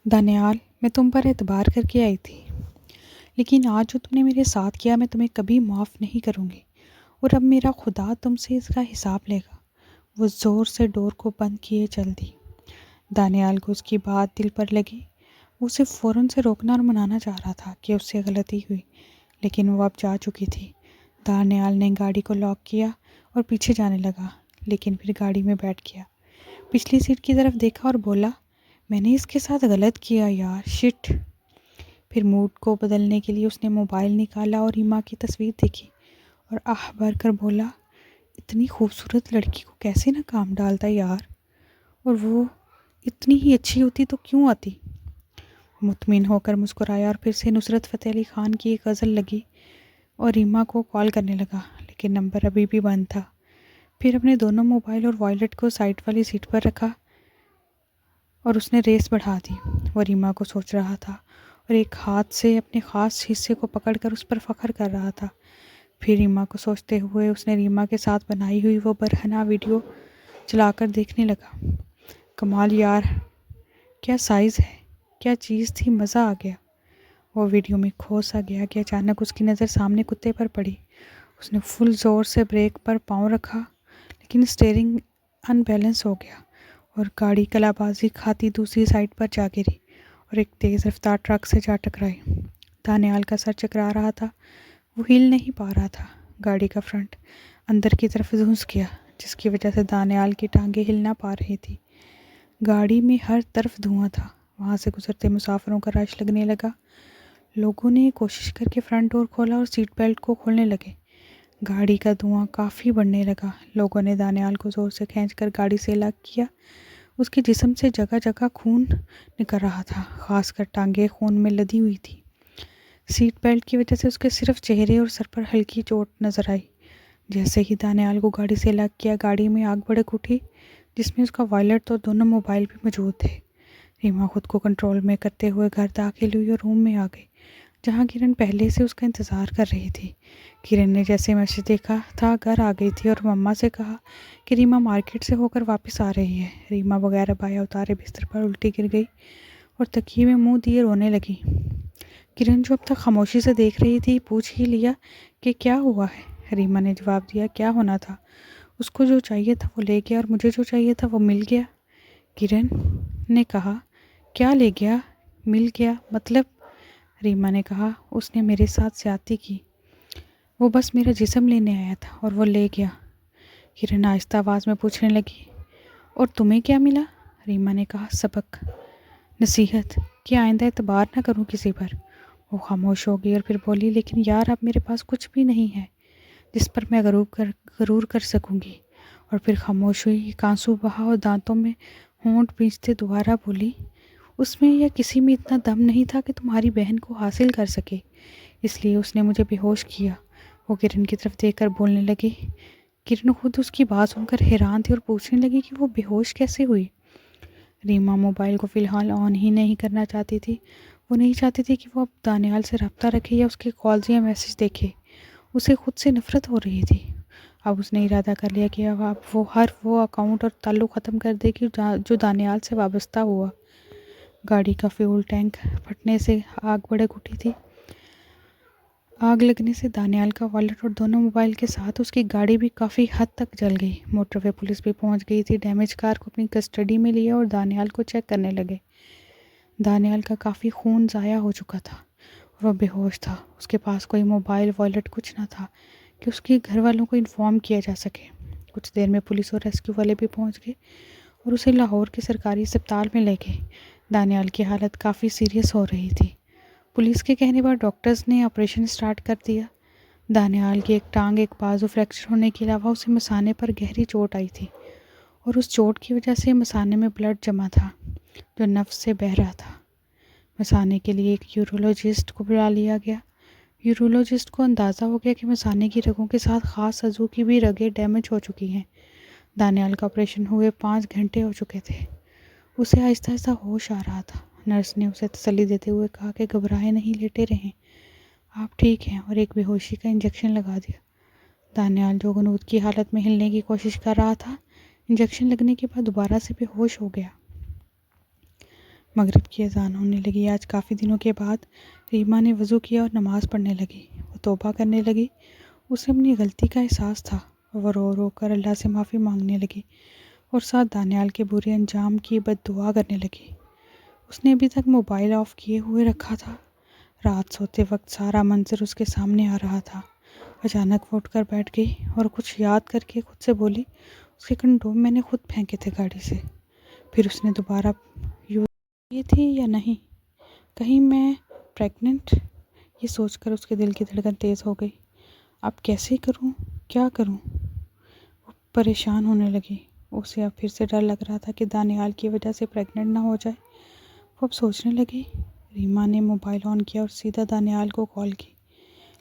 दानियाल, मैं तुम पर एतबार करके आई थी, लेकिन आज जो तुमने मेरे साथ किया मैं तुम्हें कभी माफ़ नहीं करूँगी और अब मेरा खुदा तुमसे इसका हिसाब लेगा। वो ज़ोर से डोर को बंद किए चल दी। दानियाल को उसकी बात दिल पर लगी। वो उसे फ़ौरन से रोकना और मनाना चाह रहा था कि उससे गलती हुई, लेकिन वो अब जा चुकी थी। दानियाल ने गाड़ी को लॉक किया और पीछे जाने लगा, लेकिन फिर गाड़ी में बैठ गया। पिछली सीट की तरफ देखा और बोला, मैंने इसके साथ गलत किया यार, शिट। फिर मूड को बदलने के लिए उसने मोबाइल निकाला और रीमा की तस्वीर देखी और आह भर कर बोला, इतनी खूबसूरत लड़की को कैसे ना काम डालता यार, और वो इतनी ही अच्छी होती तो क्यों आती। मुतमिन होकर मुस्कुराया और फिर से नुसरत फ़तेह अली ख़ान की एक गज़ल लगी और रीमा को कॉल करने लगा, लेकिन नंबर अभी भी बंद था। फिर अपने दोनों मोबाइल और वॉलेट को साइड वाली सीट पर रखा और उसने रेस बढ़ा दी। वो रीमा को सोच रहा था और एक हाथ से अपने ख़ास हिस्से को पकड़कर उस पर फ़ख्र कर रहा था। फिर रीमा को सोचते हुए उसने रीमा के साथ बनाई हुई वो बरहना वीडियो चलाकर देखने लगा। कमाल यार, क्या साइज़ है, क्या चीज़ थी, मज़ा आ गया। वो वीडियो में खो सा गया कि अचानक उसकी नज़र सामने कुत्ते पर पड़ी। उसने फुल ज़ोर से ब्रेक पर पाँव रखा, लेकिन स्टीयरिंग अनबैलेंस हो गया और गाड़ी कलाबाजी खाती दूसरी साइड पर जा गिरी और एक तेज़ रफ्तार ट्रक से जा टकराई। दानियाल का सर चकरा रहा था, वो हिल नहीं पा रहा था। गाड़ी का फ्रंट अंदर की तरफ धंस गया, जिसकी वजह से दानियाल की टांगें हिल ना पा रही थी। गाड़ी में हर तरफ धुआं था। वहाँ से गुजरते मुसाफिरों का रश लगने लगा। लोगों ने कोशिश करके फ्रंट डोर खोला और सीट बेल्ट को खोलने लगे। गाड़ी का धुआं काफ़ी बढ़ने लगा। लोगों ने दानियाल को ज़ोर से खींचकर गाड़ी से अलग किया। उसके जिस्म से जगह जगह खून निकल रहा था, खासकर टांगें खून में लदी हुई थी। सीट बेल्ट की वजह से उसके सिर्फ चेहरे और सर पर हल्की चोट नजर आई। जैसे ही दानियाल को गाड़ी से अलग किया, गाड़ी में आग भड़क उठी, जिसमें उसका वॉलेट तो दोनों मोबाइल भी मौजूद थे। रीमा खुद को कंट्रोल में करते हुए घर दाखिल हुई और रूम में आ गई, जहाँ किरण पहले से उसका इंतज़ार कर रही थी। किरण ने जैसे मैसेज देखा था घर आ गई थी और मम्मा से कहा कि रीमा मार्केट से होकर वापस आ रही है। रीमा बगैर बाया उतारे बिस्तर पर उल्टी गिर गई और तकिए में मुंह दिए रोने लगी। किरण, जो अब तक खामोशी से देख रही थी, पूछ ही लिया कि क्या हुआ है। रीमा ने जवाब दिया, क्या होना था, उसको जो चाहिए था वो ले गया और मुझे जो चाहिए था वो मिल गया। किरण ने कहा, क्या ले गया, मिल गया मतलब? रीमा ने कहा, उसने मेरे साथ ज्यादती की। वो बस मेरा जिस्म लेने आया था और वो ले गया। किरण आहिस्ता आवाज़ में पूछने लगी, और तुम्हें क्या मिला? रीमा ने कहा, सबक, नसीहत, कि आइंदा एतबार ना करूं किसी पर। वो खामोश हो गई और फिर बोली, लेकिन यार अब मेरे पास कुछ भी नहीं है जिस पर मैं गरूर कर सकूंगी। और फिर खामोश हुई, एक आंसू बहा और दांतों में होंठ भींचते दोबारा बोली, उसमें या किसी में इतना दम नहीं था कि तुम्हारी बहन को हासिल कर सके, इसलिए उसने मुझे बेहोश किया। वो किरण की तरफ देखकर बोलने लगी। किरण खुद उसकी बात सुनकर हैरान थी और पूछने लगी कि वो बेहोश कैसे हुई। रीमा मोबाइल को फ़िलहाल ऑन ही नहीं करना चाहती थी। वो नहीं चाहती थी कि वो अब दानियाल से रब्ता रखे या उसके कॉल्स या मैसेज देखे। उसे खुद से नफ़रत हो रही थी। अब उसने इरादा कर लिया कि अब वो अकाउंट और ताल्लुक़ ख़त्म कर देगी जो दानियाल से वाबस्ता हुआ। गाड़ी का फ्यूल टैंक फटने से आग भड़क उठी थी। आग लगने से दानियाल का वॉलेट और दोनों मोबाइल के साथ उसकी गाड़ी भी काफ़ी हद तक जल गई। मोटरवे पुलिस भी पहुंच गई थी। डैमेज कार को अपनी कस्टडी में लिया और दानियाल को चेक करने लगे। दानियाल का काफ़ी खून ज़ाया हो चुका था। वह बेहोश था। उसके पास कोई मोबाइल वॉलेट कुछ ना था कि उसके घर वालों को इन्फॉर्म किया जा सके। कुछ देर में पुलिस और रेस्क्यू वाले भी पहुंच गए और उसे लाहौर के सरकारी अस्पताल में ले गए। दानियाल की हालत काफ़ी सीरियस हो रही थी। पुलिस के कहने पर डॉक्टर्स ने ऑपरेशन स्टार्ट कर दिया। दानियाल की एक टांग, एक बाजू फ्रैक्चर होने के अलावा उसे मसाने पर गहरी चोट आई थी और उस चोट की वजह से मसाने में ब्लड जमा था जो नफ्स से बह रहा था। मसाने के लिए एक यूरोलॉजिस्ट को बुला लिया गया। यूरोलॉजिस्ट को अंदाज़ा हो गया कि मसाने की रगों के साथ ख़ास अज़ू की भी रगें डैमेज हो चुकी हैं। दानियाल का ऑपरेशन हुए 5 घंटे हो चुके थे। उसे आहिस्ता आहिस्ता होश आ रहा था। नर्स ने उसे तसल्ली देते हुए कहा कि घबराएं नहीं, लेटे रहें, आप ठीक हैं, और एक बेहोशी का इंजेक्शन लगा दिया। दानियाल जो गनूद की हालत में हिलने की कोशिश कर रहा था, इंजेक्शन लगने के बाद दोबारा से बेहोश हो गया। मगरिब की अज़ान होने लगी। आज काफ़ी दिनों के बाद रीमा ने वज़ू किया और नमाज़ पढ़ने लगी। वो तौबा करने लगी। उसे अपनी गलती का एहसास था। वो रो रो कर अल्लाह से माफ़ी मांगने लगी और साथ दानियाल के बुरे अंजाम की बद्दुआ करने लगी। उसने अभी तक मोबाइल ऑफ़ किए हुए रखा था। रात सोते वक्त सारा मंजर उसके सामने आ रहा था। अचानक वो उठकर बैठ गई और कुछ याद करके खुद से बोली, उसके कंडोम मैंने खुद फेंके थे गाड़ी से। फिर उसने दोबारा यूज़ किए थे या नहीं, कहीं मैं प्रेग्नेंट, ये सोचकर उसके दिल की धड़कन तेज़ हो गई। अब कैसे करूं, क्या करूं? वो परेशान होने लगी। उसे अब फिर से डर लग रहा था कि दानियाल की वजह से प्रेग्नेंट ना हो जाए। वो अब सोचने लगी। रीमा ने मोबाइल ऑन किया और सीधा दानियाल को कॉल की,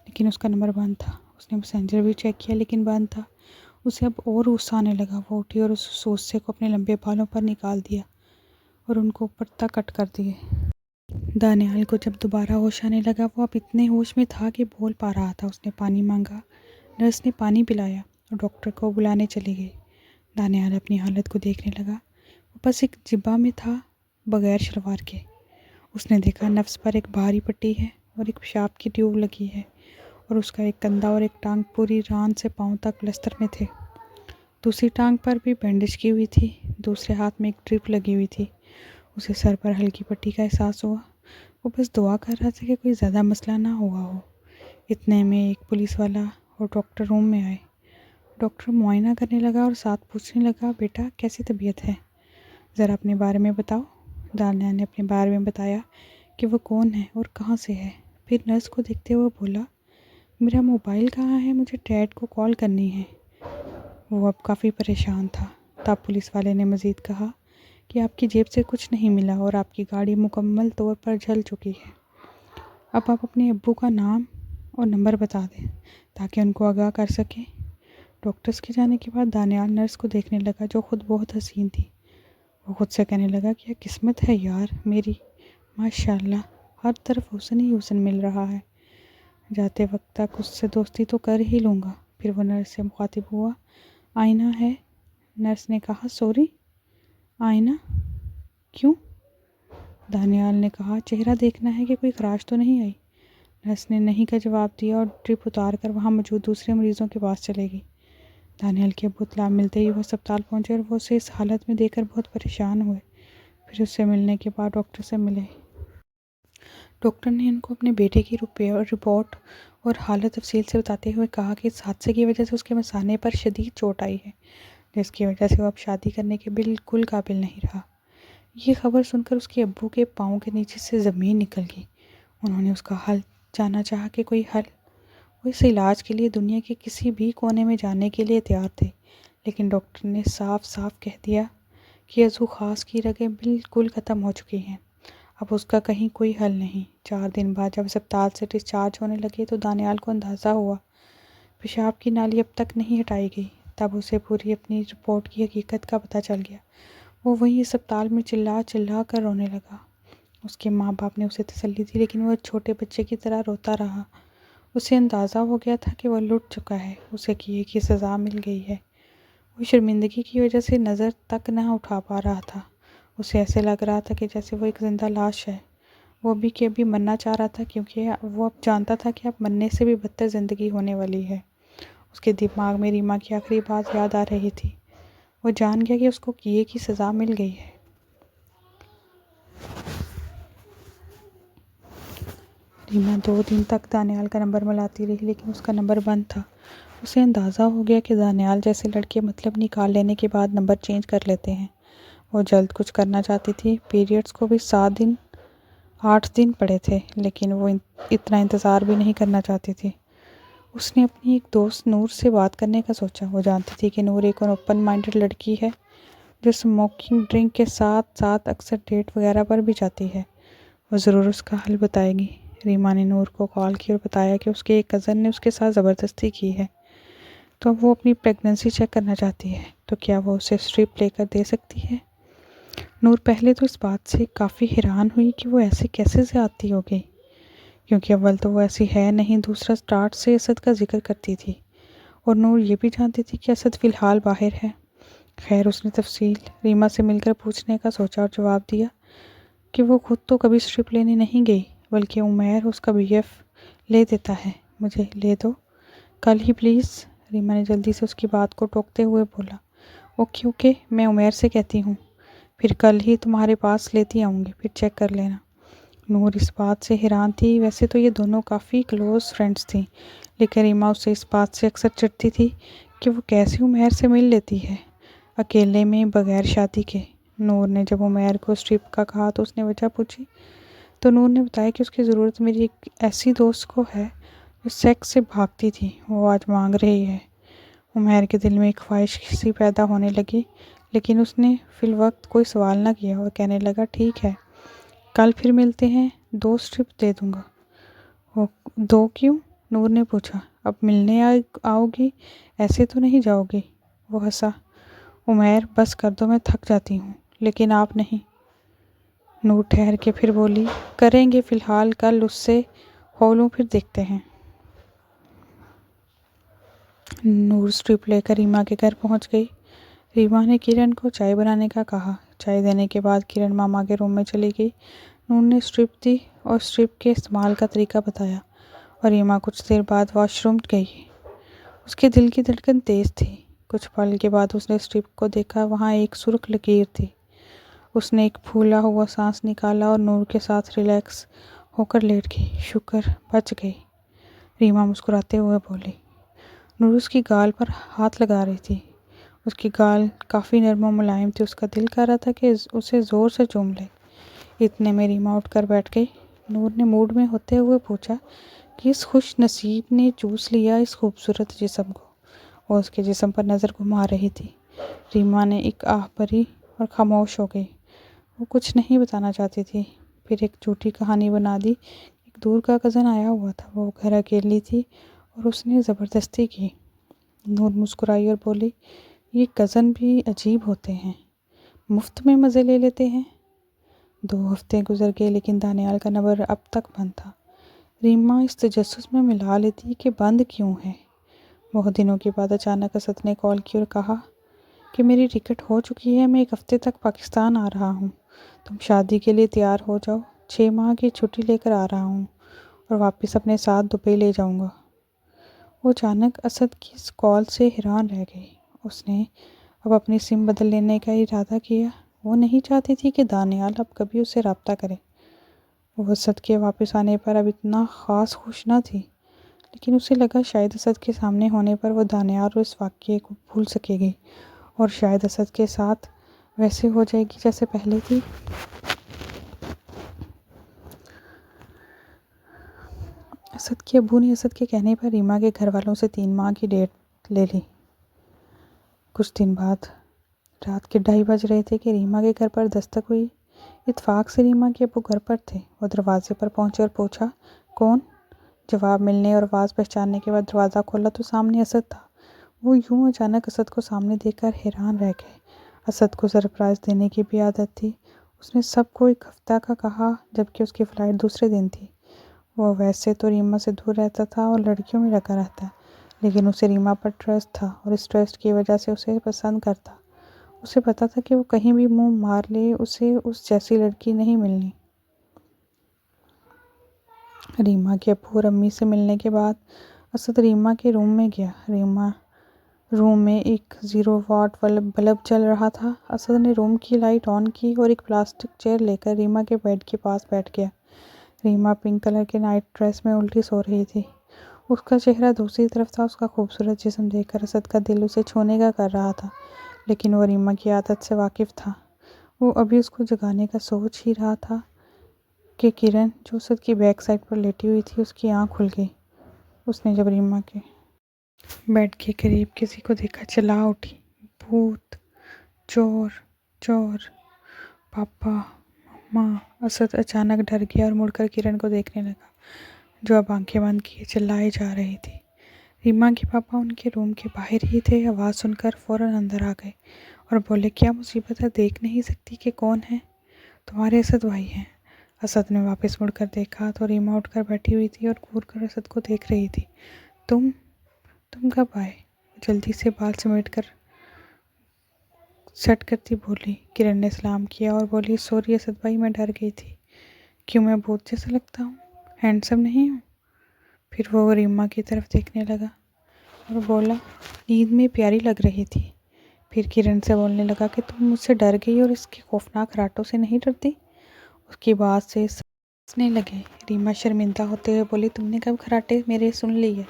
लेकिन उसका नंबर बंद था। उसने मैसेंजर भी चेक किया लेकिन बंद था। उसे अब और गुस्सा आने लगा। वो उठी और उस सोसे को अपने लंबे बालों पर निकाल दिया और उनको ऊपर तक कट कर दिए। दानियाल को जब दोबारा होश आने लगा, वो अब इतने होश में था कि बोल पा रहा था। उसने पानी मांगा, नर्स ने पानी पिलाया और डॉक्टर को बुलाने चली गई। दानियाल अपनी हालत को देखने लगा। वो बस एक जिब्बा में था, बगैर शलवार के। उसने देखा नफ्स पर एक भारी पट्टी है और एक पेशाब की ट्यूब लगी है और उसका एक कंधा और एक टांग पूरी रान से पाँव तक प्लस्तर में थे। दूसरी टांग पर भी बैंडेज की हुई थी। दूसरे हाथ में एक ड्रिप लगी हुई थी। उसे सर पर हल्की पट्टी का एहसास हुआ। वो बस दुआ कर रहा था कि कोई ज़्यादा मसला ना हुआ हो। इतने में एक पुलिस वाला और डॉक्टर रूम में आए। डॉक्टर मुआयना करने लगा और साथ पूछने लगा, बेटा कैसी तबीयत है, ज़रा अपने बारे में बताओ। दानियाल ने अपने बारे में बताया कि वो कौन है और कहाँ से है। फिर नर्स को देखते हुए बोला, मेरा मोबाइल कहाँ है, मुझे डैड को कॉल करनी है। वो अब काफ़ी परेशान था। तब पुलिस वाले ने मज़ीद कहा कि आपकी जेब से कुछ नहीं मिला और आपकी गाड़ी मुकम्मल तौर पर जल चुकी है। अब आप अपने अब्बू का नाम और नंबर बता दें ताकि उनको आगाह कर सकें। डॉक्टर्स के जाने के बाद दानियाल नर्स को देखने लगा जो खुद बहुत हसीन थी। वो खुद से कहने लगा, क्या किस्मत है यार मेरी, माशाल्लाह, हर तरफ हुस्न ही हुस्न मिल रहा है। जाते वक्त तक उससे दोस्ती तो कर ही लूँगा। फिर वो नर्स से मुखातिब हुआ, आईना है? नर्स ने कहा, सॉरी, आईना क्यों? दानियाल ने कहा, चेहरा देखना है कि कोई खराश तो नहीं आई। नर्स ने नहीं का जवाब दिया और ड्रिप उतार कर वहाँ मौजूद दूसरे मरीजों के पास चले गई। दानियाल के अब्बू इत्तला मिलते ही वो अस्पताल पहुँचे और वो उसे इस हालत में देखकर बहुत परेशान हुए। फिर उससे मिलने के बाद डॉक्टर से मिले। डॉक्टर ने उनको अपने बेटे की रिपोर्ट और हालत तफसील से बताते हुए कहा कि इस हादसे की वजह से उसके मसाने पर शदीद चोट आई है, जिसकी वजह से वो अब शादी करने के बिल्कुल काबिल नहीं रहा। ये खबर सुनकर उसके अब्बू के पाँव के नीचे से ज़मीन निकल गई। उन्होंने उसका हल जानना चाहा कि कोई हल। वो इस इलाज के लिए दुनिया के किसी भी कोने में जाने के लिए तैयार थे, लेकिन डॉक्टर ने साफ साफ कह दिया कि अज़ू ख़ास की रगें बिल्कुल ख़त्म हो चुकी हैं, अब उसका कहीं कोई हल नहीं। 4 दिन बाद जब अस्पताल से डिस्चार्ज होने लगे तो दानियाल को अंदाज़ा हुआ पेशाब की नाली अब तक नहीं हटाई गई। तब उसे पूरी अपनी रिपोर्ट की हकीकत का पता चल गया। वो वहीं अस्पताल में चिल्ला चिल्ला कर रोने लगा। उसके माँ बाप ने उसे तसल्ली दी, लेकिन वह छोटे बच्चे की तरह रोता रहा। उसे अंदाज़ा हो गया था कि वह लुट चुका है, उसे किए की सज़ा मिल गई है। वो शर्मिंदगी की वजह से नज़र तक न उठा पा रहा था। उसे ऐसे लग रहा था कि जैसे वो एक ज़िंदा लाश है। वो भी कि अभी मरना चाह रहा था, क्योंकि वो अब जानता था कि अब मरने से भी बदतर ज़िंदगी होने वाली है। उसके दिमाग में रीमा की आखिरी बात याद आ रही थी। वो जान गया कि उसको किए की सज़ा मिल गई है। रीमा 2 दिन तक दानियाल का नंबर मिलाती रही, लेकिन उसका नंबर बंद था। उसे अंदाज़ा हो गया कि दानियाल जैसे लड़के मतलब निकाल लेने के बाद नंबर चेंज कर लेते हैं। वो जल्द कुछ करना चाहती थी। पीरियड्स को भी 8 दिन पड़े थे, लेकिन वो इतना इंतज़ार भी नहीं करना चाहती थी। उसने अपनी एक दोस्त नूर से बात करने का सोचा। वो जानती थी कि नूर एक ओपन माइंडेड लड़की है जो स्मोकिंग ड्रिंक के साथ साथ अक्सर डेट वगैरह पर भी जाती है। वो ज़रूर उसका हल बताएगी। रीमा ने नूर को कॉल की और बताया कि उसके एक कज़न ने उसके साथ ज़बरदस्ती की है, तो अब वो अपनी प्रेगनेंसी चेक करना चाहती है, तो क्या वो उसे स्ट्रिप लेकर दे सकती है। नूर पहले तो इस बात से काफ़ी हैरान हुई कि वो ऐसे कैसे ज़्यादती हो गई, क्योंकि अव्वल तो वो ऐसी है नहीं, दूसरा स्टार्ट से असद का जिक्र करती थी और नूर ये भी जानती थी कि असद फ़िलहाल बाहर है। खैर, उसने तफसील रीमा से मिलकर पूछने का सोचा और जवाब दिया कि वो खुद तो कभी स्ट्रिप लेने नहीं गई, बल्कि उमैर उसका बीएफ ले देता है। मुझे ले दो कल ही प्लीज़। रीमा ने जल्दी से उसकी बात को टोकते हुए बोला। ओके ओके, मैं उमैर से कहती हूँ, फिर कल ही तुम्हारे पास लेती आऊँगी, फिर चेक कर लेना। नूर इस बात से हैरान थी। वैसे तो ये दोनों काफ़ी क्लोज फ्रेंड्स थीं, लेकिन रीमा उससे इस बात से अक्सर चिढ़ती थी कि वो कैसे उमैर से मिल लेती है अकेले में, बगैर शादी के। नूर ने जब उमैर को स्ट्रिप का कहा तो उसने वजह पूछी, तो नूर ने बताया कि उसकी ज़रूरत मेरी एक ऐसी दोस्त को है जो सेक्स से भागती थी, वो आज मांग रही है। उमैर के दिल में एक ख्वाहिश सी पैदा होने लगी, लेकिन उसने फिलवक्त कोई सवाल ना किया और कहने लगा, ठीक है कल फिर मिलते हैं, 2 स्ट्रिप दे दूँगा। वो 2 क्यों? नूर ने पूछा। अब मिलने आओगी, ऐसे तो नहीं जाओगी? वो हंसा। उमैर बस कर दो, मैं थक जाती हूँ। लेकिन आप नहीं। नूर ठहर के फिर बोली, करेंगे फ़िलहाल, कल उससे हो लूँ फिर देखते हैं। नूर स्ट्रिप लेकर रीमा के घर पहुँच गई। रीमा ने किरण को चाय बनाने का कहा। चाय देने के बाद किरण मामा के रूम में चली गई। नूर ने स्ट्रिप दी और स्ट्रिप के इस्तेमाल का तरीका बताया और रीमा कुछ देर बाद वॉशरूम गई। उसके दिल की धड़कन तेज़ थी। कुछ पल के बाद उसने स्ट्रिप को देखा, वहाँ एक सुर्ख लकीर थी। उसने एक फूला हुआ सांस निकाला और नूर के साथ रिलैक्स होकर लेट गई। शुक्र, बच गई, रीमा मुस्कुराते हुए बोली। नूर उसकी गाल पर हाथ लगा रही थी। उसकी गाल काफ़ी नरम और मुलायम थी। उसका दिल कर रहा था कि उसे ज़ोर से चूम ले। इतने में रीमा उठकर बैठ गई। नूर ने मूड में होते हुए पूछा कि इस खुश नसीब ने चूस लिया इस खूबसूरत जिस्म को। वो उसके जिस्म पर नज़र घुमा रही थी। रीमा ने एक आह भरी और खामोश हो गई। वो कुछ नहीं बताना चाहती थी। फिर एक झूठी कहानी बना दी। एक दूर का कज़न आया हुआ था, वो घर अकेली थी और उसने ज़बरदस्ती की। नूर मुस्कुराई और बोली, ये कज़न भी अजीब होते हैं, मुफ्त में मज़े ले लेते हैं। 2 हफ्ते गुजर गए, लेकिन दानियाल का नंबर अब तक बंद था। रीमा इस तजस्सुस में मिला लेती कि बंद क्यों है। बहुत दिनों के बाद अचानक असद ने कॉल की और कहा कि मेरी टिकट हो चुकी है, मैं 1 हफ्ते तक पाकिस्तान आ रहा हूँ, तुम शादी के लिए तैयार हो जाओ। 6 माह की छुट्टी लेकर आ रहा हूँ और वापस अपने साथ दुबई ले जाऊँगा। वो अचानक असद की इस कॉल से हैरान रह गई। उसने अब अपनी सिम बदल लेने का इरादा किया। वो नहीं चाहती थी कि दानियाल अब कभी उससे रब्ता करे। वो असद के वापस आने पर अब इतना ख़ास खुश न थी, लेकिन उसे लगा शायद असद के सामने होने पर वो दानियाल और इस वाक़ये को भूल सकेगी और शायद असद के साथ वैसे हो जाएगी जैसे पहले थी। असद के अब्बू ने असद के कहने पर रीमा के घर वालों से 3 माह की डेट ले ली। कुछ दिन बाद रात के 2:30 बज रहे थे कि रीमा के घर पर दस्तक हुई। इत्तेफाक से रीमा के अब्बू घर पर थे। वो दरवाजे पर पहुंचे और पूछा, कौन? जवाब मिलने और आवाज़ पहचानने के बाद दरवाज़ा खोला तो सामने असद था। वो यूं अचानक असद को सामने देखकर हैरान रह गए। असद को सरप्राइज़ देने की भी आदत थी। उसने सबको 1 हफ्ता का कहा, जबकि उसकी फ़्लाइट दूसरे दिन थी। वो वैसे तो रीमा से दूर रहता था और लड़कियों में लगा रहता, लेकिन उसे रीमा पर ट्रस्ट था और इस ट्रस्ट की वजह से उसे पसंद करता। उसे पता था कि वो कहीं भी मुंह मार ले, उसे उस जैसी लड़की नहीं मिलनी। रीमा के अब्बू और अम्मी से मिलने के बाद असद रीमा के रूम में गया। रीमा रूम में एक 0 वाट बल्ब चल रहा था। असद ने रूम की लाइट ऑन की और एक प्लास्टिक चेयर लेकर रीमा के बेड के पास बैठ गया। रीमा पिंक कलर के नाइट ड्रेस में उल्टी सो रही थी। उसका चेहरा दूसरी तरफ था। उसका खूबसूरत जिस्म देखकर असद का दिल उसे छूने का कर रहा था, लेकिन वो रीमा की आदत से वाकिफ़ था। वो अभी उसको जगाने का सोच ही रहा था कि किरण, जो असद की बैक साइड पर लेटी हुई थी, उसकी आँख खुल गई। उसने जब रीमा के बेड के करीब किसी को देखा, चिल्ला उठी, भूत, चोर, चोर, पापा, मम्मा। असद अचानक डर गया और मुड़कर किरण को देखने लगा, जो अब आंखें बंद किए चिल्लाई जा रही थी। रीमा के पापा उनके रूम के बाहर ही थे। आवाज़ सुनकर फ़ौरन अंदर आ गए और बोले, क्या मुसीबत है? देख नहीं सकती कि कौन है? तुम्हारे असद भाई हैं। असद ने वापस मुड़कर देखा तो रीमा उठकर बैठी हुई थी और घूर कर असद को देख रही थी। तुम कब आए? जल्दी से बाल समेट कर सट करती बोली। किरण ने सलाम किया और बोली, सॉरी असद भाई, मैं डर गई थी। क्यों, मैं भूत जैसा लगता हूँ? हैंडसम नहीं हूँ? फिर वो रीमा की तरफ देखने लगा और बोला, नींद में प्यारी लग रही थी। फिर किरण से बोलने लगा कि तुम मुझसे डर गई और इसके खौफनाक रातों से नहीं डरती? उसकी बात से हंसने लगे। रीमा शर्मिंदा होते हुए बोली, तुमने कब खराटे मेरे सुन लिए?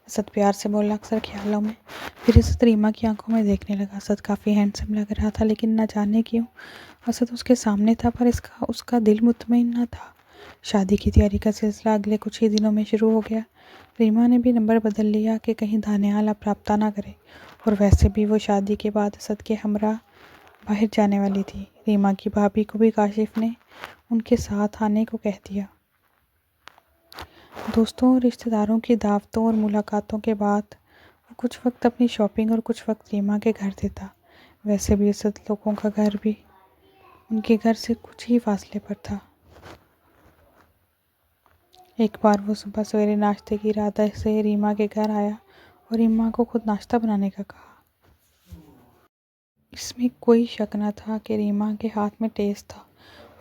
असद प्यार से बोला, अक्सर ख्यालों में। फिर असद रीमा की आंखों में देखने लगा। असद काफ़ी हैंडसम लग रहा था, लेकिन न जाने क्यों असद उसके सामने था पर उसका दिल मुतमईन न था। शादी की तैयारी का सिलसिला अगले कुछ ही दिनों में शुरू हो गया। रीमा ने भी नंबर बदल लिया कि कहीं दानियाल अप्राप्ता ना करे, और वैसे भी वो शादी के बाद असद के हमरा बाहर जाने वाली थी। रीमा की भाभी को भी काशिफ ने उनके साथ आने को कह दिया। दोस्तों और रिश्तेदारों की दावतों और मुलाकातों के बाद वो कुछ वक्त अपनी शॉपिंग और कुछ वक्त रीमा के घर देता। वैसे भी असद लोगों का घर भी उनके घर से कुछ ही फासले पर था। एक बार वो सुबह सवेरे नाश्ते की इरादा से रीमा के घर आया और रीमा को खुद नाश्ता बनाने का कहा। इसमें कोई शक न था कि रीमा के हाथ में टेस्ट था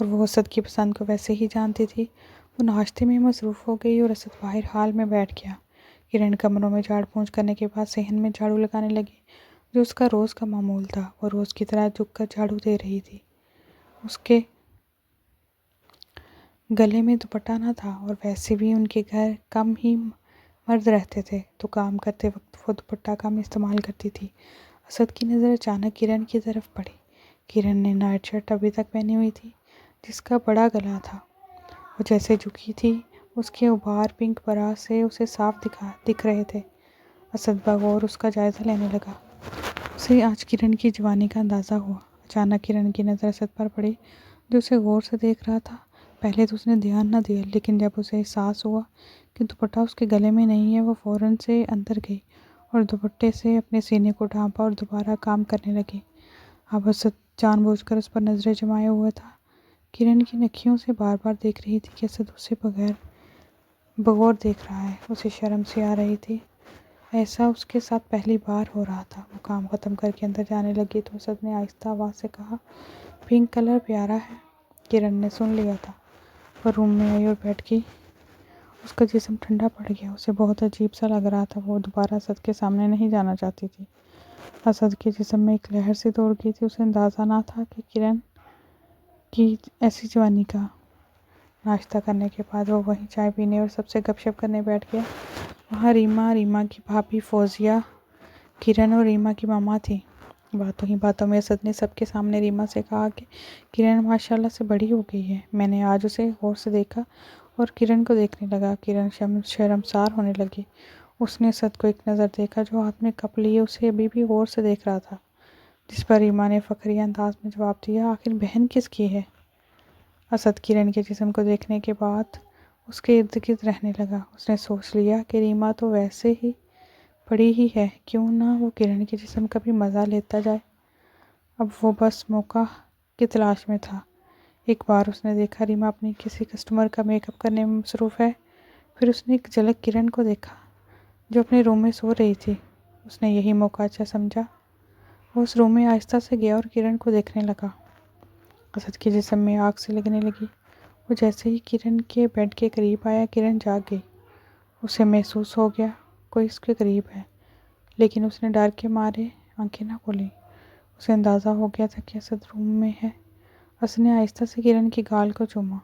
और वो असद की पसंद को वैसे ही जानती थी। वो नाश्ते में मसरूफ़ हो गई और असद बाहर हाल में बैठ गया। किरण कमरों में झाड़ पोंछ करने के बाद सहन में झाड़ू लगाने लगी, जो उसका रोज़ का मामूल था। वो रोज़ की तरह झुककर झाड़ू दे रही थी। उसके गले में दुपट्टा न था और वैसे भी उनके घर कम ही मर्द रहते थे, तो काम करते वक्त वो दुपट्टा कम इस्तेमाल करती थी। असद की नज़र अचानक किरण की तरफ पड़ी। किरण ने नाइट शर्ट अभी तक पहनी हुई थी, जिसका बड़ा गला था। वो जैसे झुकी थी, उसके उभार पिंक बरा से उसे साफ दिख रहे थे। असद बगौर उसका जायज़ा लेने लगा। उसे आज किरण की जवानी का अंदाज़ा हुआ। अचानक किरण की नज़र असद पर पड़ी, जो उसे गौर से देख रहा था। पहले तो उसने ध्यान न दिया, लेकिन जब उसे एहसास हुआ कि दुपट्टा उसके गले में नहीं है, वो फ़ौरन से अंदर गई और दुपट्टे से अपने सीने को ढांपा और दोबारा काम करने लगी। अब असद जानबूझकर उस पर नज़रें जमाए हुआ था। किरण की नखियों से बार बार देख रही थी कि असद उसे बगौर देख रहा है। उसे शर्म सी आ रही थी। ऐसा उसके साथ पहली बार हो रहा था। वो काम ख़त्म करके अंदर जाने लगी तो असद ने आहिस्ता आवाज़ से कहा, पिंक कलर प्यारा है। किरण ने सुन लिया था। वो रूम में आई और बैठ गई। उसका जिस्म ठंडा पड़ गया। उसे बहुत अजीब सा लग रहा था। वो दोबारा असद के सामने नहीं जाना चाहती थी। असद के जिस्म में एक लहर सी दौड़ गई थी। उसे अंदाज़ा ना था कि किरण की ऐसी जवानी का। नाश्ता करने के बाद वो वहीं चाय पीने और सबसे गपशप करने बैठ गया। वहाँ रीमा की भाभी फौजिया, किरण और रीमा की मामा थी। बातों ही बातों में असद ने सबके सामने रीमा से कहा कि किरण माशाल्लाह से बड़ी हो गई है। मैंने आज उसे गौर से देखा और किरण को देखने लगा। किरण शर्मसार होने लगी। उसने असद को एक नज़र देखा, जो हाथ में कप लिए उसे अभी भी गौर से देख रहा था, जिस पर रीमा ने फ़खरिया अंदाज में जवाब दिया, आखिर बहन किसकी है? असद किरण के जिस्म को देखने के बाद उसके इर्द गिर्द रहने लगा। उसने सोच लिया कि रीमा तो वैसे ही पड़ी ही है, क्यों ना वो किरण के जिस्म का भी मज़ा लेता जाए। अब वो बस मौका की तलाश में था। एक बार उसने देखा रीमा अपनी किसी कस्टमर का मेकअप करने में मसरूफ़ है। फिर उसने एक झलक किरण को देखा, जो अपने रूम में सो रही थी। उसने यही मौका अच्छा समझा। वो उस रूम में आहिस्ता से गया और किरण को देखने लगा। असद के जिस्म में आग से लगने लगी। वो जैसे ही किरण के बेड के करीब आया, किरण जाग गई। उसे महसूस हो गया कोई इसके करीब है, लेकिन उसने डर के मारे आंखें ना खोली। उसे अंदाज़ा हो गया था कि असद रूम में है। असद ने आहिस्ता से किरण की गाल को चूमा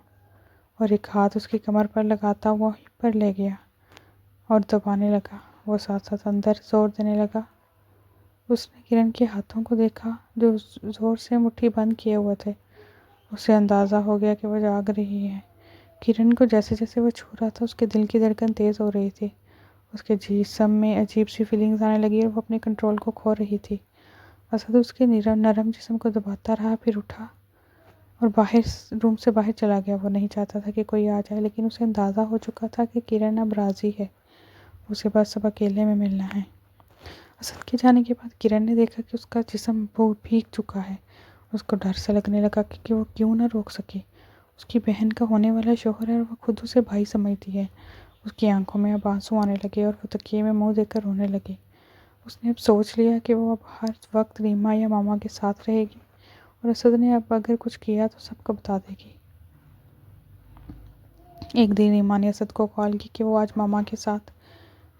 और एक हाथ उसकी कमर पर लगाता हुआ हिप पर ले गया और दबाने लगा। वो साथ साथ अंदर जोर देने लगा। उसने किरण के हाथों को देखा, जो जोर से मुट्ठी बंद किए हुए थे। उसे अंदाज़ा हो गया कि वह जाग रही है। किरण को जैसे जैसे वह छू रहा था, उसके दिल की धड़कन तेज़ हो रही थी। उसके जिस्म में अजीब सी फीलिंग्स आने लगी और वो अपने कंट्रोल को खो रही थी। असद उसके नरम जिस्म को दबाता रहा, फिर उठा और रूम से बाहर चला गया। वो नहीं चाहता था कि कोई आ जाए, लेकिन उसे अंदाज़ा हो चुका था कि किरण अब राज़ी है। उसे बस अब अकेले में मिलना है। असद के जाने के बाद किरण ने देखा कि उसका जिस्म बहुत भीग चुका है। उसको डर से लगने लगा कि वो क्यों ना रोक सके। उसकी बहन का होने वाला शौहर है और वह खुद उसे भाई समझती है। उसकी आंखों में अब आंसू आने लगे और वो तकिए में मुंह देकर रोने लगी। उसने अब सोच लिया कि वो अब हर वक्त रीमा या मामा के साथ रहेगी और असद ने अब अगर कुछ किया तो सबको बता देगी। एक दिन रीमा ने असद को कॉल की कि वो आज मामा के साथ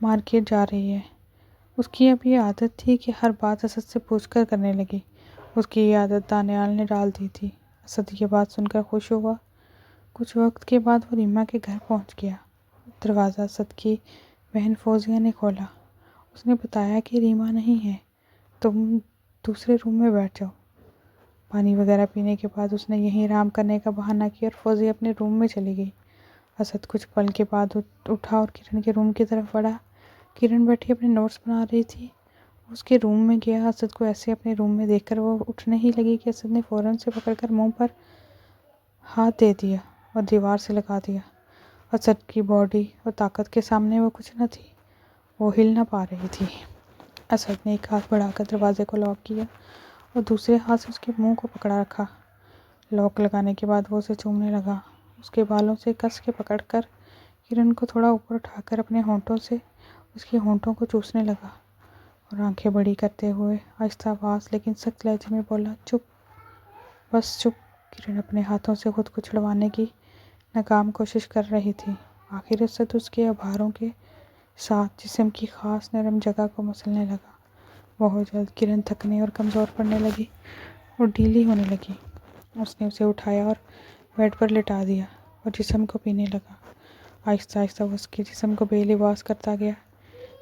मार्केट जा रही है। उसकी अब ये आदत थी कि हर बात असद से पूछकर करने लगी। उसकी ये आदत दानियाल ने डाल दी थी। असद ये बात सुनकर खुश हुआ। कुछ वक्त के बाद वो रीमा के घर पहुंच गया। दरवाज़ा असद की बहन फौजिया ने खोला। उसने बताया कि रीमा नहीं है, तुम दूसरे रूम में बैठ जाओ। पानी वगैरह पीने के बाद उसने यहीं आराम करने का बहाना किया और फौजिया अपने रूम में चली गई। असद कुछ पल के बाद उठा और किरण के रूम की तरफ बढ़ा। किरण बैठी अपने नोट्स बना रही थी। उसके रूम में गया। असद को ऐसे अपने रूम में देखकर वो उठने ही लगी कि असद ने फ़ौरन से पकड़कर मुंह पर हाथ दे दिया और दीवार से लगा दिया। असद की बॉडी और ताकत के सामने वो कुछ न थी। वो हिल ना पा रही थी। असद ने एक हाथ बढ़ाकर दरवाजे को लॉक किया और दूसरे हाथ से उसके मुंह को पकड़ा रखा। लॉक लगाने के बाद वो उसे चूमने लगा। उसके बालों से कस के पकड़कर किरण को थोड़ा ऊपर उठाकर अपने होंठों से उसके होंठों को चूसने लगा और आंखें बड़ी करते हुए आहिस्ता आवाज़ लेकिन सख्त लहजे में बोला, चुप, बस चुप। किरण अपने हाथों से खुद को छुड़वाने की नाकाम कोशिश कर रही थी। आखिर असद उसके आभारों के साथ जिस्म की खास नरम जगह को मसलने लगा। बहुत जल्द किरण थकने और कमज़ोर पड़ने लगी और ढीली होने लगी। उसने उसे उठाया और बेड पर लिटा दिया और जिस्म को पीने लगा। आहिस्ता आहिस्ता वो उसके जिस्म को बेलिबास करता गया।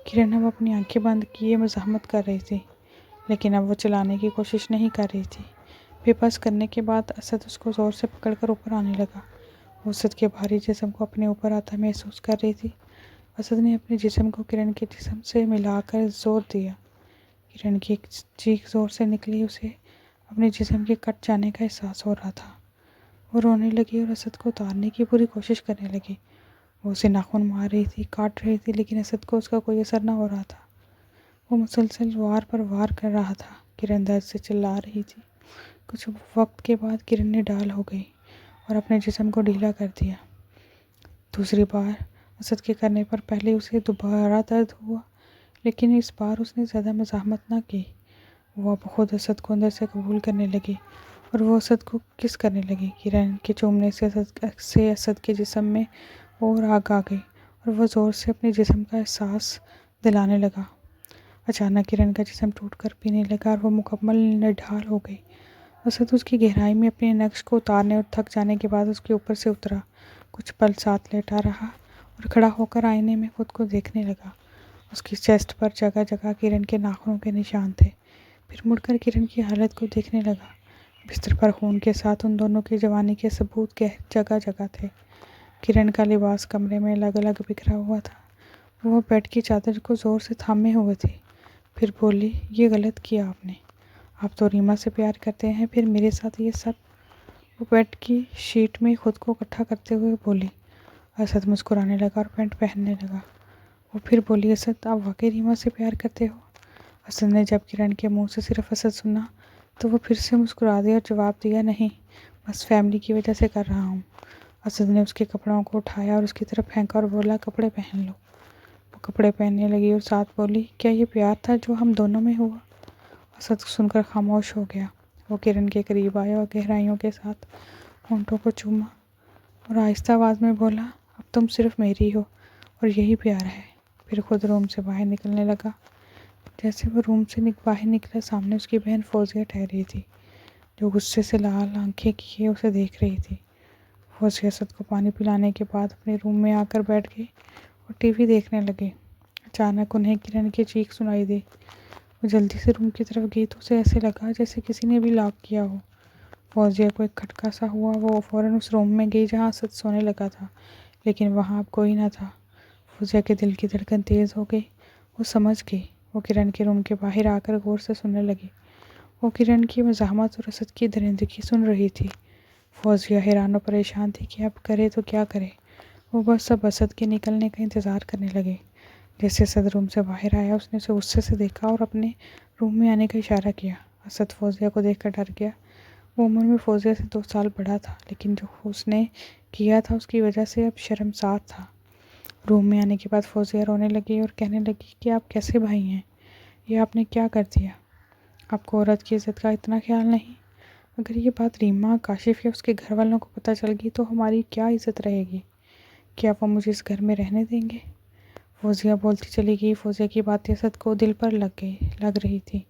किरण अब अपनी आंखें बंद किए मज़ाहमत कर रही थी, लेकिन अब वो चलाने की कोशिश नहीं कर रही थी। बेबस करने के बाद असद उसको ज़ोर से पकड़कर ऊपर आने लगा। वो असद के भारी जिस्म को अपने ऊपर आता महसूस कर रही थी। असद ने अपने जिस्म को किरण के जिस्म से मिलाकर जोर दिया। किरण की एक चीख ज़ोर से निकली। उसे अपने जिस्म के कट जाने का एहसास हो रहा था। वो रोने लगी और असद को उतारने की पूरी कोशिश करने लगी। वो उसे नाखून मार रही थी, काट रही थी, लेकिन असद को उसका कोई असर न हो रहा था। वो मुसलसल वार पर वार कर रहा था। किरण दर्द से चिल्ला रही थी। कुछ वक्त के बाद किरण ने ढाल हो गई और अपने जिस्म को ढीला कर दिया। दूसरी बार असद के करने पर पहले उसे दोबारा दर्द हुआ, लेकिन इस बार उसने ज़्यादा मज़ाहमत न की। वो अब खुद असद को अंदर से कबूल करने लगी और वो असद को किस करने लगी। किरण के चूमने से असद के जिस्म में और आग आ गई और वह ज़ोर से अपने जिस्म का एहसास दिलाने लगा। अचानक किरण का जिस्म टूटकर पीने लगा और वह मुकम्मल निढाल हो गई। असद उसकी गहराई में अपने नक्श को उतारने और थक जाने के बाद उसके ऊपर से उतरा। कुछ पल साथ लेटा रहा और खड़ा होकर आईने में खुद को देखने लगा। उसकी चेस्ट पर जगह जगह किरण के नाखूनों के निशान थे। फिर मुड़कर किरण की हालत को देखने लगा। बिस्तर पर खून के साथ उन दोनों की जवानी के सबूत जगह जगह थे। किरण का लिबास कमरे में अलग अलग बिखरा हुआ था। वह बेड की चादर को ज़ोर से थामे हुए थी। फिर बोली, ये गलत किया आपने। आप तो रीमा से प्यार करते हैं, फिर मेरे साथ ये सब। वो बेड की शीट में खुद को इकट्ठा करते हुए बोली। असद मुस्कुराने लगा और पैंट पहनने लगा। वो फिर बोली, असद, आप वाकई रीमा से प्यार करते हो? असद ने जब किरण के मुंह से सिर्फ असद सुना तो वो फिर से मुस्कुरा दिया और जवाब दिया, नहीं, बस फैमिली की वजह से कर रहा हूँ। असद ने उसके कपड़ों को उठाया और उसकी तरफ फेंका और बोला, कपड़े पहन लो। वो कपड़े पहनने लगी और साथ बोली, क्या ये प्यार था जो हम दोनों में हुआ? असद सुनकर खामोश हो गया। वो किरण के करीब आया और गहराइयों के साथ होंठों को चूमा और आहिस्ता आवाज़ में बोला, अब तुम सिर्फ मेरी हो और यही प्यार है। फिर खुद रूम से बाहर निकलने लगा। जैसे वो रूम से बाहर निकला, सामने उसकी बहन फौजिया ठहरी थी, जो गुस्से से लाल आंखें किए उसे देख रही थी। फौजिया असद को पानी पिलाने के बाद अपने रूम में आकर बैठ गई और टीवी देखने लगे। अचानक उन्हें किरण की चीख सुनाई दी। वो जल्दी से रूम की तरफ गई तो उसे ऐसे लगा जैसे किसी ने भी लॉक किया हो। फौजिया को एक खटका सा हुआ। वो फ़ौरन उस रूम में गई जहाँ असद सोने लगा था, लेकिन वहाँ अब कोई न था। फौजिया के दिल की धड़कन तेज़ हो गई। वो समझ गई। वो किरण के रूम के बाहर आकर गौर से सुनने लगी। वो किरण की मज़ाहमत और असद की दरिंदगी सुन रही थी। फौजिया हैरान और परेशान थी कि अब करे तो क्या करे। वो बस अब असद के निकलने का इंतज़ार करने लगे। जैसे असद रूम से बाहर आया, उसने उसे गुस्से से देखा और अपने रूम में आने का इशारा किया। असद फौजिया को देखकर डर गया। वो उम्र में फौजिया से 2 साल बड़ा था, लेकिन जो उसने किया था उसकी वजह से अब शर्मसार था। रूम में आने के बाद फौजिया रोने लगी और कहने लगी कि आप कैसे भाई हैं? ये आपने क्या कर दिया? आपको औरत की इज़्ज़त का इतना ख्याल नहीं? अगर ये बात रीमा, काशिफ़ या उसके घर वालों को पता चल गई तो हमारी क्या इज़्ज़त रहेगी? क्या वो मुझे इस घर में रहने देंगे? फ़ौज़िया बोलती चली गई। फ़ौज़िया की बातें असद को दिल पर लग रही थी।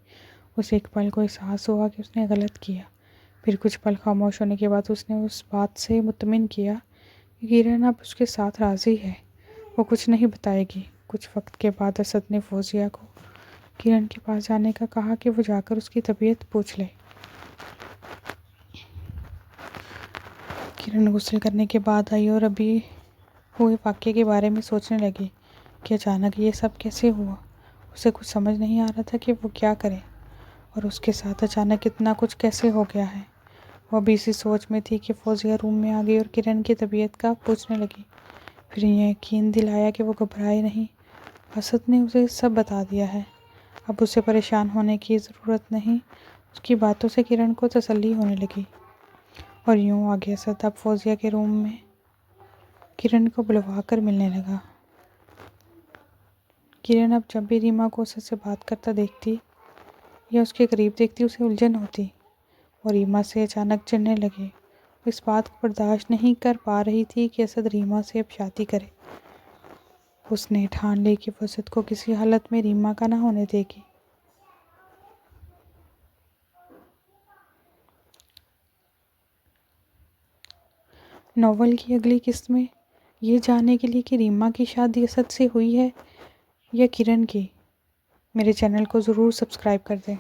उसे एक पल को एहसास हुआ कि उसने गलत किया। फिर कुछ पल खामोश होने के बाद उसने उस बात से मुतमिन किया कि किरण अब उसके साथ राज़ी है, वो कुछ नहीं बताएगी। कुछ वक्त के बाद असद ने फ़ौज़िया को किरण के पास जाने का कहा कि वो जाकर उसकी तबीयत पूछ ले। किरण गुस्ल करने के बाद आई और अभी हुए वाक़ये के बारे में सोचने लगी कि अचानक ये सब कैसे हुआ। उसे कुछ समझ नहीं आ रहा था कि वो क्या करे और उसके साथ अचानक इतना कुछ कैसे हो गया है। वो अभी इसी सोच में थी कि फ़ौज़िया रूम में आ गई और किरण की तबीयत का पूछने लगी। फिर ये यकीन दिलाया कि वो घबराए नहीं, असद ने उसे सब बता दिया है। अब उसे परेशान होने की ज़रूरत नहीं। उसकी बातों से किरण को तसल्ली होने लगी। और यूँ आगे असद अब फ़ौज़िया के रूम में किरण को बुलवा कर मिलने लगा। किरण अब जब भी रीमा को असद से बात करता देखती या उसके करीब देखती उसे उलझन होती और रीमा से अचानक चिढ़ने लगे। वो इस बात को बर्दाश्त नहीं कर पा रही थी कि असद रीमा से अब शादी करे। उसने ठान ली कि वो असद को किसी हालत में रीमा का ना होने देगी। नॉवल की अगली किस्त में ये जानने के लिए कि रीमा की शादी असद से हुई है या किरण की, मेरे चैनल को ज़रूर सब्सक्राइब कर दें।